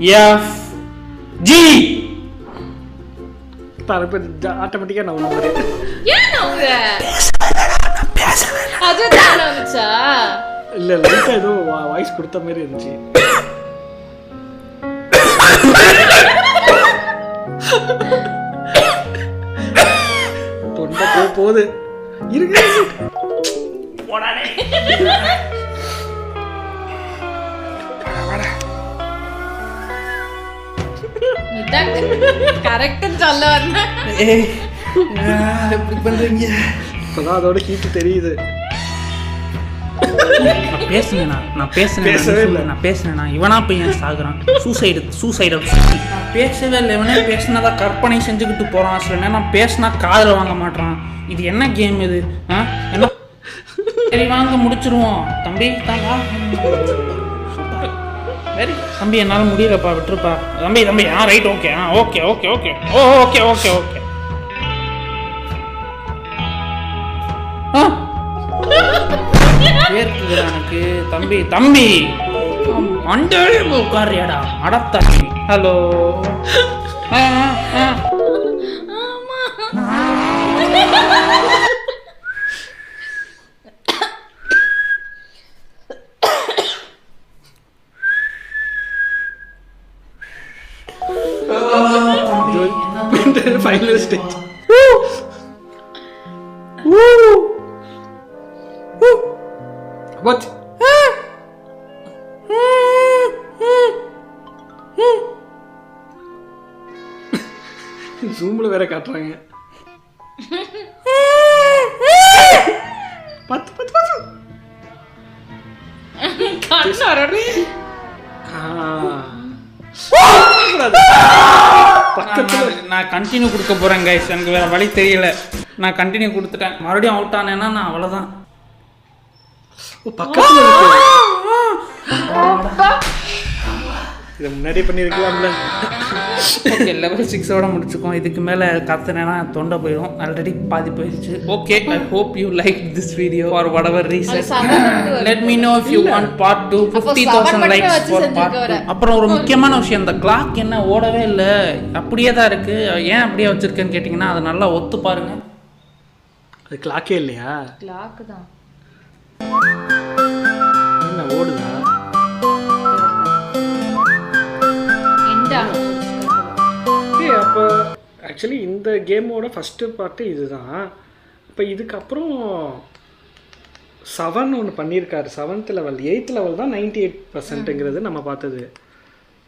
F G. ஆட்டோமேட்டிக்கா நான் ஒன்று ஏன் நவுற அதுதான் நவுச்சா இல்ல லைட்டா ஏதோ வாய்ஸ் கொடுத்த மாதிரி இருந்துச்சு. தொண்டை போகுது இருக்கு போடானே. இதான் கரெக்டா சொல்ல வந்தேன். எப்படி பண்றீங்க? இப்பதான் அதோட ஹீட் தெரியுது. நான் பேசுனேனா இவனா பையன் சாகுறான். சூசைடு நான் பேசவே இல்லை. இவனே பேசினதா கற்பனை செஞ்சுக்கிட்டு போறான். சில நேரம் பேசினா காதுல வாங்க மாட்டான். இது என்ன கேம் இது? என்ன சரி வாங்க முடிச்சிருவோம் தம்பி. தாங்க சரி தம்பி, என்னால் முடியலப்பா, விட்டுருப்பா தம்பி. Right, okay okay okay okay okay okay okay. எனக்கு தம்பி மண்டே உட்காரியாடா அடத்தாக்கி. Hello final stage. What? ஜூம்ல வேற காட்டுறாங்க. பத்து பக்கத்துல நான் கண்டினியூ கொடுக்க போறேன் கைஸ். எனக்கு வேற வழி தெரியல. நான் கண்டினியூ கொடுத்துட்டேன். மறுபடியும் அவுட் ஆனேன்னா நான் அவ்வளவுதான். பக்கத்துல இருக்கு. இத முன்னாடியே பண்ணிருக்கலாம்ல. Okay, level 6ஓட முடிச்சுக்கோம். இதுக்கு மேல கத்துனேன்னா தொண்டை போயிடும். ஆல்ரெடி பாதி போயிடுச்சு. Okay, I hope you like this video for whatever reason. Let me know if you want part 2. 50,000 likes for part 2. அப்புறம் ஒரு முக்கியமான விஷயம், இந்த கிளாக் என்ன ஓடவே இல்லை, அப்படியே தான் இருக்கு. ஏன் அப்படியே வச்சிருக்கேன்னு கேட்டிங்கன்னா அதை நல்லா ஒத்து பாருங்க. அது கிளாக்கே இல்லையா? கிளாக் தான். என்ன ஓடுதா? அப்போ ஆக்சுவலி இந்த கேமோட ஃபஸ்ட்டு பார்ட்டு இதுதான். இப்போ இதுக்கப்புறம் 7 ஒன்று பண்ணியிருக்காரு. 7th லெவல் 8th லெவல் தான் 98%ங்கிறது நம்ம பார்த்தது.